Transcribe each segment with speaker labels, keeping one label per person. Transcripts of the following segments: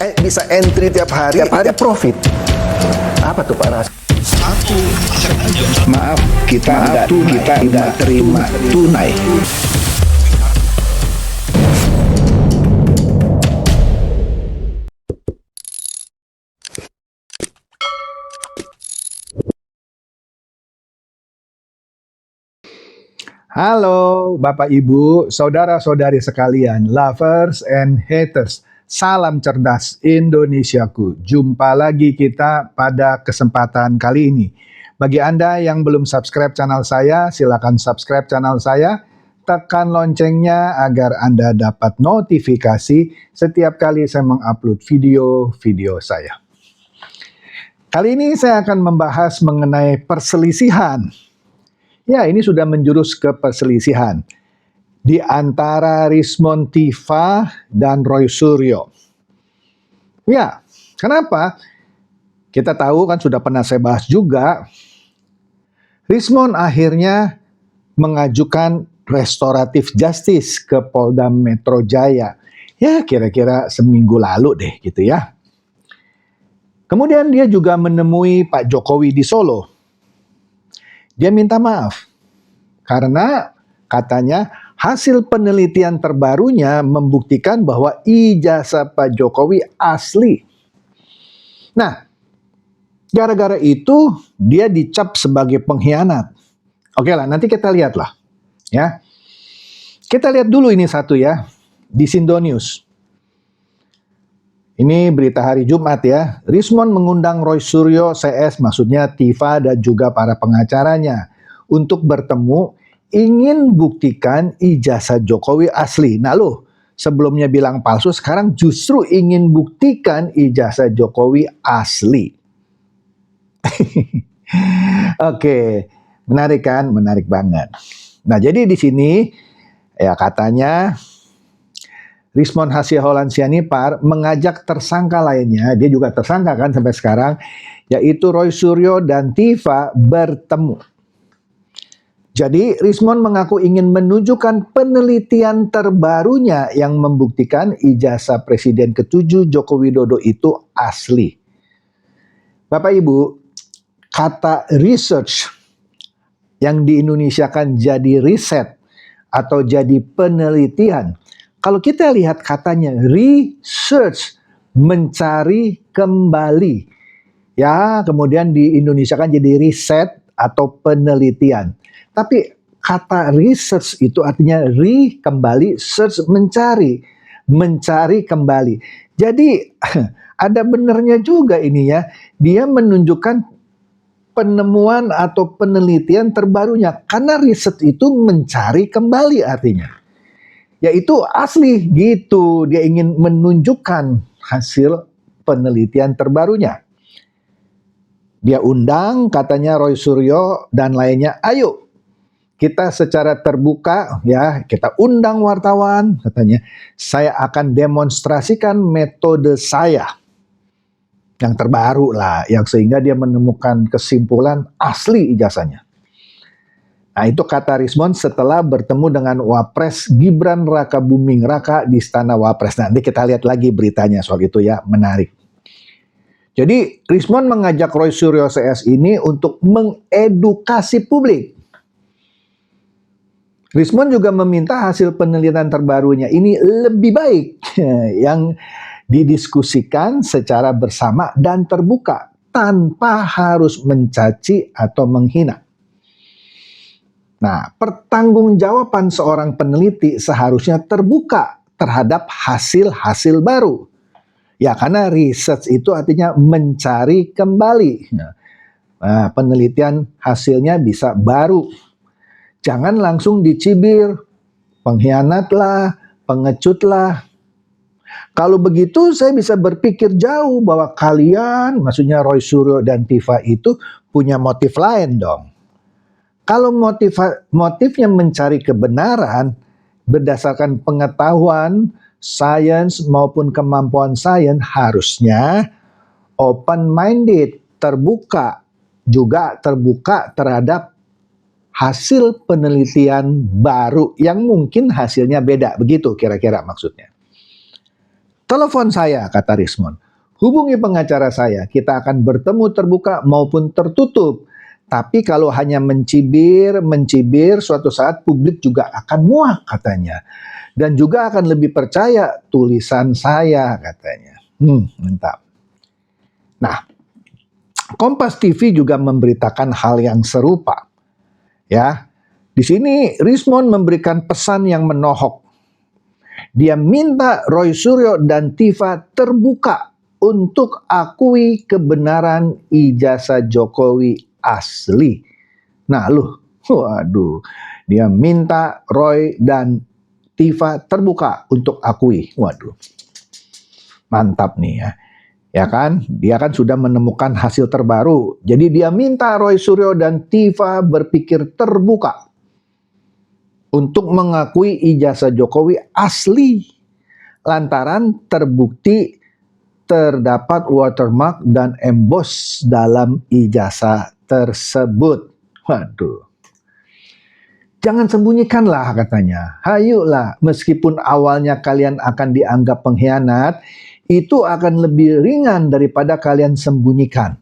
Speaker 1: Bisa entry tiap hari profit. Apa tuh Pak Ras?
Speaker 2: Maaf, kita nggak terima tunai. Halo Bapak Ibu, saudara-saudari sekalian, lovers and haters. Salam cerdas Indonesiaku. Jumpa lagi kita pada kesempatan kali ini. Bagi Anda yang belum subscribe channel saya, silakan subscribe channel saya. Tekan loncengnya agar Anda dapat notifikasi setiap kali saya mengupload video-video saya. Kali ini saya akan membahas mengenai perselisihan. Ya, ini sudah menjurus ke perselisihan di antara Rismond Tiva dan Roy Suryo. Ya, kenapa? Kita tahu kan sudah pernah saya bahas juga. Rismond akhirnya mengajukan restoratif justice ke Polda Metro Jaya. Ya, kira-kira seminggu lalu deh gitu ya. Kemudian dia juga menemui Pak Jokowi di Solo. Dia minta maaf karena katanya hasil penelitian terbarunya membuktikan bahwa ijazah Pak Jokowi asli. Nah, gara-gara itu dia dicap sebagai pengkhianat. Oke lah, nanti kita lihatlah. Ya. Kita lihat dulu ini satu ya, di Sindonews. Ini berita hari Jumat ya. Rismond mengundang Roy Suryo CS, maksudnya Tiva dan juga para pengacaranya untuk bertemu, ingin buktikan ijazah Jokowi asli. Nah loh, sebelumnya bilang palsu, sekarang justru ingin buktikan ijazah Jokowi asli. Oke, menarik kan? Menarik banget. Nah jadi di sini ya katanya Rismond Hasya Hollansianipar mengajak tersangka lainnya, dia juga tersangka kan sampai sekarang, yaitu Roy Suryo dan Tiva bertemu. Jadi Rismond mengaku ingin menunjukkan penelitian terbarunya yang membuktikan ijazah Presiden ke-7 Joko Widodo itu asli. Bapak Ibu, kata research yang diindonesiakan jadi riset atau jadi penelitian, kalau kita lihat katanya research, mencari kembali. Ya, kemudian di Indonesia kan jadi riset atau penelitian. Tapi kata research itu artinya kembali, search mencari kembali. Jadi ada benernya juga ini ya. Dia menunjukkan penemuan atau penelitian terbarunya. Karena riset itu mencari kembali artinya. Yaitu asli gitu, dia ingin menunjukkan hasil penelitian terbarunya. Dia undang katanya Roy Suryo dan lainnya, ayo kita secara terbuka ya, kita undang wartawan katanya, saya akan demonstrasikan metode saya yang terbaru lah, yang sehingga dia menemukan kesimpulan asli ijazahnya. Nah itu kata Rismond setelah bertemu dengan Wapres Gibran Rakabuming Raka di Istana Wapres. Nanti kita lihat lagi beritanya soal itu ya, menarik. Jadi Rismond mengajak Roy Suryo CS ini untuk mengedukasi publik. Rismond juga meminta hasil penelitian terbarunya ini lebih baik yang didiskusikan secara bersama dan terbuka tanpa harus mencaci atau menghina. Nah, pertanggungjawaban seorang peneliti seharusnya terbuka terhadap hasil-hasil baru. Ya, karena research itu artinya mencari kembali. Nah, penelitian hasilnya bisa baru. Jangan langsung dicibir, pengkhianat lah, pengecut lah. Kalau begitu saya bisa berpikir jauh bahwa kalian, maksudnya Roy Suryo dan Tiva itu punya motif lain dong. Kalau motifnya mencari kebenaran berdasarkan pengetahuan, sains maupun kemampuan sains, harusnya open-minded, terbuka, juga terbuka terhadap hasil penelitian baru yang mungkin hasilnya beda. Begitu kira-kira maksudnya. Telepon saya, kata Rismond. Hubungi pengacara saya, kita akan bertemu terbuka maupun tertutup. Tapi kalau hanya mencibir, suatu saat publik juga akan muak, katanya. Dan juga akan lebih percaya tulisan saya, katanya. Mantap. Nah, Kompas TV juga memberitakan hal yang serupa. Ya, di sini Rismond memberikan pesan yang menohok. Dia minta Roy Suryo dan Tifa terbuka untuk akui kebenaran ijazah Jokowi asli. Nah, waduh, dia minta Roy dan Tifa terbuka untuk akui. Waduh, mantap nih ya. Ya kan, dia kan sudah menemukan hasil terbaru. Jadi dia minta Roy Suryo dan Tifa berpikir terbuka untuk mengakui ijazah Jokowi asli lantaran terbukti terdapat watermark dan emboss dalam ijazah tersebut. Waduh. Jangan sembunyikanlah, katanya. Hayulah, meskipun awalnya kalian akan dianggap pengkhianat, itu akan lebih ringan daripada kalian sembunyikan.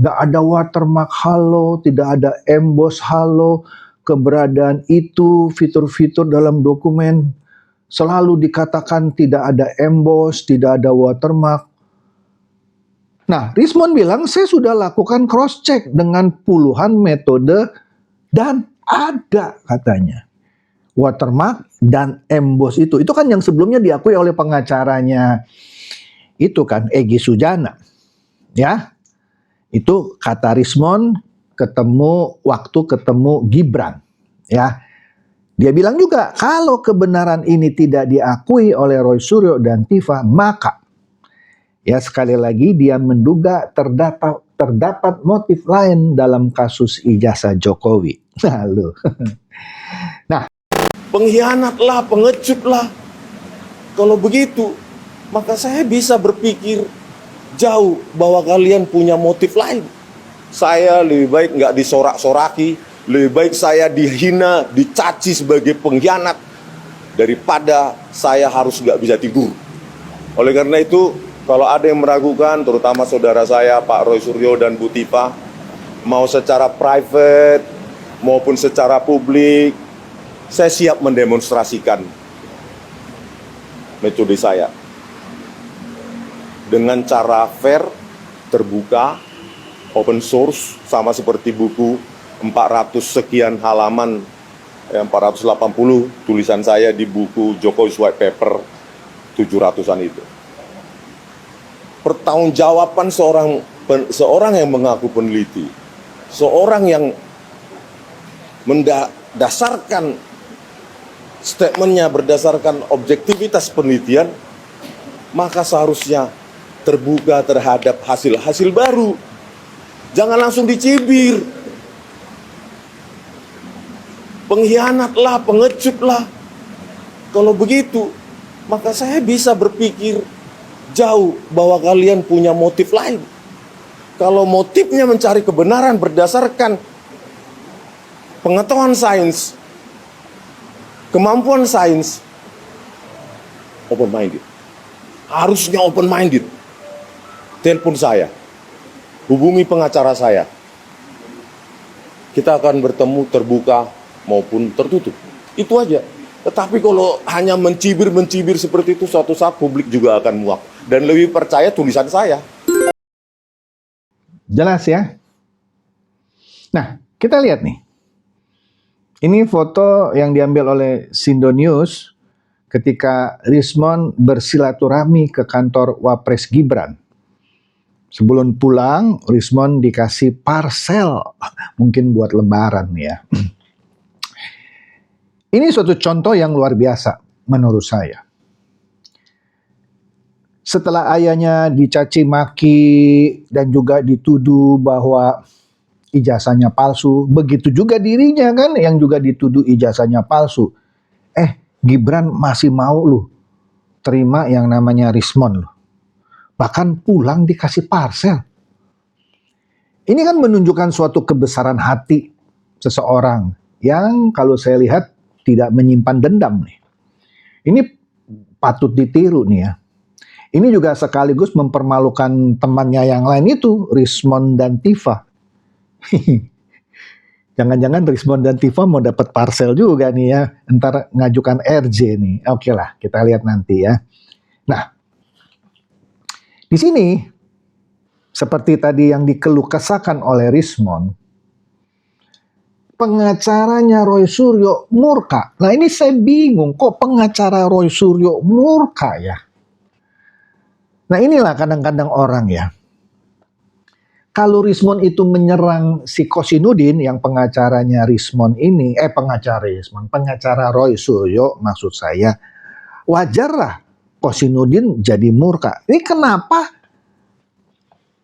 Speaker 2: Gak ada watermark halo, tidak ada emboss halo, keberadaan itu, fitur-fitur dalam dokumen selalu dikatakan tidak ada emboss, tidak ada watermark. Nah, Rismond bilang, saya sudah lakukan cross-check dengan puluhan metode dan ada, katanya. Watermark dan emboss itu kan yang sebelumnya diakui oleh pengacaranya. Itu kan Egy Sujana. Ya. Itu kata Rismond waktu ketemu Gibran. Ya. Dia bilang juga, kalau kebenaran ini tidak diakui oleh Roy Suryo dan Tifa, maka ya sekali lagi dia menduga terdapat motif lain dalam kasus ijazah Jokowi. Lalu, nah,
Speaker 3: pengkhianatlah, pengecutlah. Kalau begitu, maka saya bisa berpikir jauh bahwa kalian punya motif lain. Saya lebih baik nggak disorak-soraki, lebih baik saya dihina, dicaci sebagai pengkhianat daripada saya harus nggak bisa tidur. Oleh karena itu, kalau ada yang meragukan, terutama saudara saya Pak Roy Suryo dan Bu Tifa, mau secara private maupun secara publik, saya siap mendemonstrasikan metode saya dengan cara fair, terbuka, open source, sama seperti buku 400 sekian halaman, 480 tulisan saya di buku Jokowi's White Paper 700-an itu. Pertanggungjawaban seorang yang mengaku peneliti, seorang yang mendasarkan statementnya berdasarkan objektivitas penelitian, maka seharusnya terbuka terhadap hasil-hasil baru. Jangan langsung dicibir. Pengkhianatlah, pengecutlah. Kalau begitu, maka saya bisa berpikir jauh bahwa kalian punya motif lain. Kalau motifnya mencari kebenaran berdasarkan pengetahuan sains, kemampuan sains, open-minded. Harusnya open-minded. Telepon saya, hubungi pengacara saya. Kita akan bertemu terbuka maupun tertutup. Itu aja. Tetapi kalau hanya mencibir seperti itu, suatu saat publik juga akan muak dan lebih percaya tulisan saya.
Speaker 2: Jelas ya? Nah, kita lihat nih. Ini foto yang diambil oleh Sindo News ketika Rismond bersilaturahmi ke kantor Wapres Gibran. Sebelum pulang, Rismond dikasih parcel, mungkin buat lebaran ya. Ini suatu contoh yang luar biasa menurut saya. Setelah ayahnya dicaci maki dan juga dituduh bahwa ijazahnya palsu, begitu juga dirinya kan yang juga dituduh ijazahnya palsu. Gibran masih mau loh terima yang namanya Rismond loh. Bahkan pulang dikasih parcel. Ini kan menunjukkan suatu kebesaran hati seseorang yang kalau saya lihat tidak menyimpan dendam nih. Ini patut ditiru nih ya. Ini juga sekaligus mempermalukan temannya yang lain itu, Rismond dan Tifa. Jangan-jangan Rismond dan Tifa mau dapat parcel juga nih ya, entar ngajukan RJ nih. Oke lah, kita lihat nanti ya. Nah, di sini seperti tadi yang dikeluh kesahkan oleh Rismond, pengacaranya Roy Suryo murka. Nah ini saya bingung, kok pengacara Roy Suryo murka ya? Nah inilah kadang-kadang orang ya. Kalau Rismond itu menyerang si Kosinudin yang pengacaranya Rismond ini, pengacara Roy Suryo maksud saya, wajarlah Kosinudin jadi murka. Ini kenapa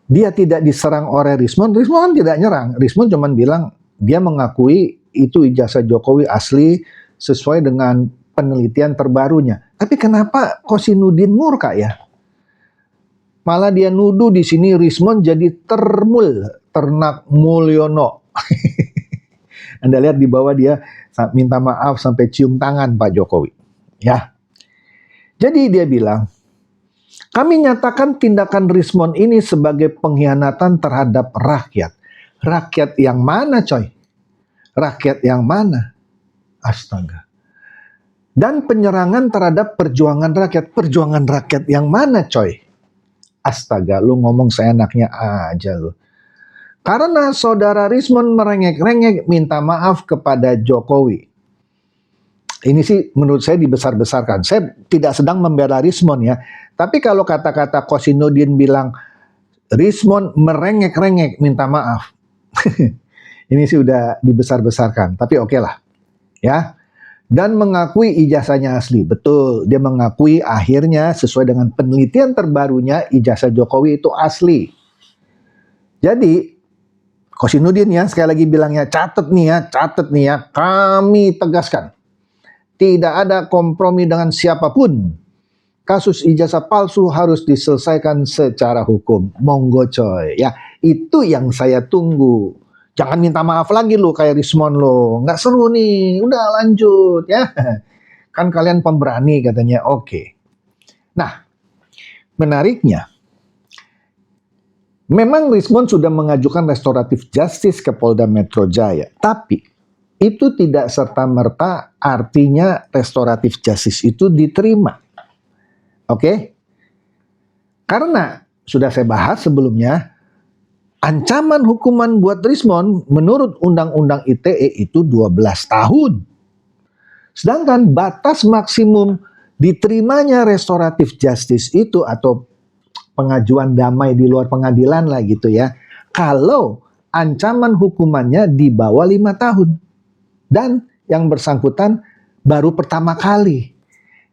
Speaker 2: dia tidak diserang oleh Rismond? Rismond kan tidak nyerang. Rismond cuma bilang dia mengakui itu ijazah Jokowi asli sesuai dengan penelitian terbarunya. Tapi kenapa Kosinudin murka ya? Malah dia nuduh di sini Rismond jadi ternak Mulyono. Anda lihat di bawah dia minta maaf sampai cium tangan Pak Jokowi. Ya. Jadi dia bilang, kami nyatakan tindakan Rismond ini sebagai pengkhianatan terhadap rakyat. Rakyat yang mana coy? Rakyat yang mana? Astaga. Dan penyerangan terhadap perjuangan rakyat. Perjuangan rakyat yang mana coy? Astaga, lu ngomong seenaknya aja lu. Karena saudara Rismond merengek-rengek minta maaf kepada Jokowi. Ini sih menurut saya dibesar-besarkan. Saya tidak sedang membela Rismond ya. Tapi kalau kata-kata Kosinudin bilang Rismond merengek-rengek minta maaf. Ini sih udah dibesar-besarkan. Tapi oke lah. Ya. Dan mengakui ijazahnya asli. Betul, dia mengakui akhirnya sesuai dengan penelitian terbarunya ijazah Jokowi itu asli. Jadi, Kosinudin ya, sekali lagi bilangnya, catat nih ya, kami tegaskan. Tidak ada kompromi dengan siapapun. Kasus ijazah palsu harus diselesaikan secara hukum. Monggo coy. Ya, itu yang saya tunggu. Jangan minta maaf lagi lo kayak Rismond lo. Nggak seru nih. Udah lanjut ya. Kan kalian pemberani katanya. Oke. Nah, menariknya. Memang Rismond sudah mengajukan restoratif justice ke Polda Metro Jaya. Tapi itu tidak serta-merta artinya restoratif justice itu diterima. Oke? Karena sudah saya bahas sebelumnya, ancaman hukuman buat Rismond menurut Undang-Undang ITE itu 12 tahun. Sedangkan batas maksimum diterimanya restoratif justice itu atau pengajuan damai di luar pengadilan lah gitu ya. Kalau ancaman hukumannya di bawah 5 tahun. Dan yang bersangkutan baru pertama kali.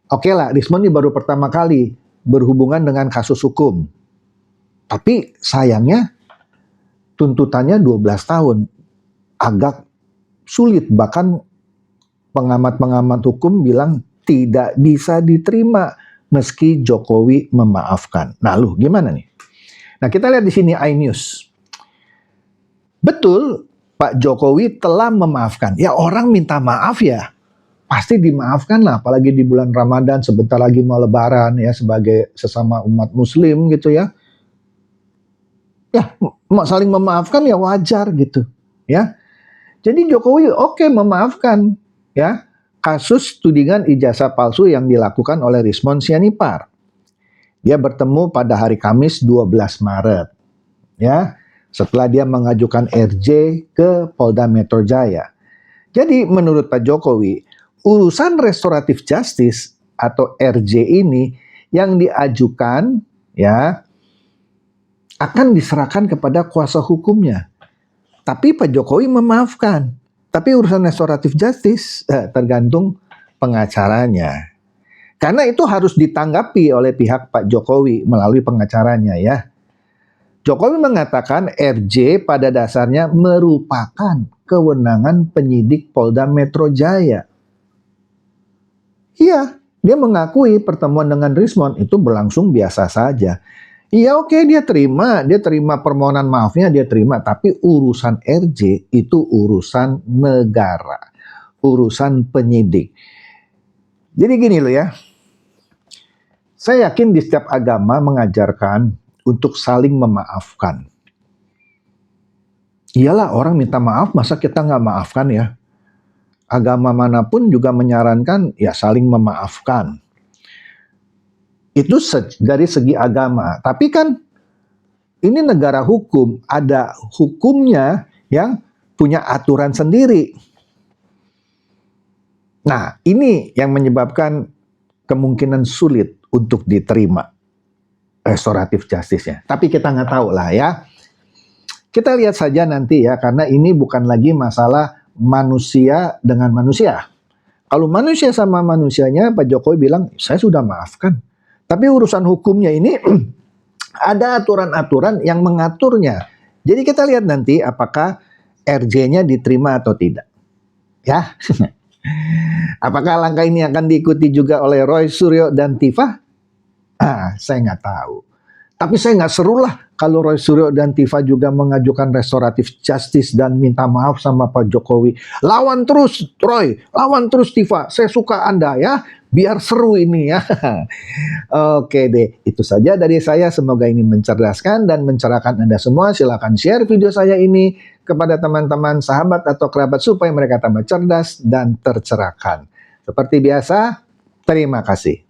Speaker 2: Oke lah, Rismond ini baru pertama kali berhubungan dengan kasus hukum. Tapi sayangnya tuntutannya 12 tahun. Agak sulit, bahkan pengamat-pengamat hukum bilang tidak bisa diterima meski Jokowi memaafkan. Nah, lu gimana nih? Nah, kita lihat di sini iNews. Betul, Pak Jokowi telah memaafkan. Ya, orang minta maaf ya, pasti dimaafkan lah, apalagi di bulan Ramadan sebentar lagi mau Lebaran ya, sebagai sesama umat Muslim gitu ya. Ya, saling memaafkan ya wajar gitu, ya. Jadi Jokowi oke memaafkan, ya, kasus tudingan ijazah palsu yang dilakukan oleh Rismond Sianipar. Dia bertemu pada hari Kamis 12 Maret, ya, setelah dia mengajukan RJ ke Polda Metro Jaya. Jadi menurut Pak Jokowi, urusan restoratif justice atau RJ ini yang diajukan, ya, akan diserahkan kepada kuasa hukumnya. Tapi Pak Jokowi memaafkan. Tapi urusan restoratif justice tergantung pengacaranya. Karena itu harus ditanggapi oleh pihak Pak Jokowi melalui pengacaranya ya. Jokowi mengatakan RJ pada dasarnya merupakan kewenangan penyidik Polda Metro Jaya. Iya, dia mengakui pertemuan dengan Rismond itu berlangsung biasa saja. Iya oke, dia terima permohonan maafnya, dia terima. Tapi urusan RJ itu urusan negara, urusan penyidik. Jadi gini loh ya, Saya yakin di setiap agama mengajarkan untuk saling memaafkan. Iyalah, orang minta maaf, masa kita nggak maafkan ya? Agama manapun juga menyarankan ya saling memaafkan. Itu dari segi agama. Tapi kan ini negara hukum, ada hukumnya yang punya aturan sendiri. Nah, ini yang menyebabkan kemungkinan sulit untuk diterima restoratif justice-nya. Tapi kita nggak tahu lah ya. Kita lihat saja nanti ya, karena ini bukan lagi masalah manusia dengan manusia. Kalau manusia sama manusianya, Pak Jokowi bilang, saya sudah maafkan. Tapi urusan hukumnya ini ada aturan-aturan yang mengaturnya. Jadi kita lihat nanti apakah RJ-nya diterima atau tidak. Ya, apakah langkah ini akan diikuti juga oleh Roy Suryo dan Tifa? Saya nggak tahu. Tapi saya nggak seru lah kalau Roy Suryo dan Tifa juga mengajukan restoratif justice dan minta maaf sama Pak Jokowi. Lawan terus Roy, lawan terus Tifa. Saya suka Anda ya, biar seru ini ya. Oke deh, itu saja dari saya. Semoga ini mencerdaskan dan mencerahkan Anda semua. Silakan share video saya ini kepada teman-teman, sahabat atau kerabat supaya mereka tambah cerdas dan tercerahkan. Seperti biasa, terima kasih.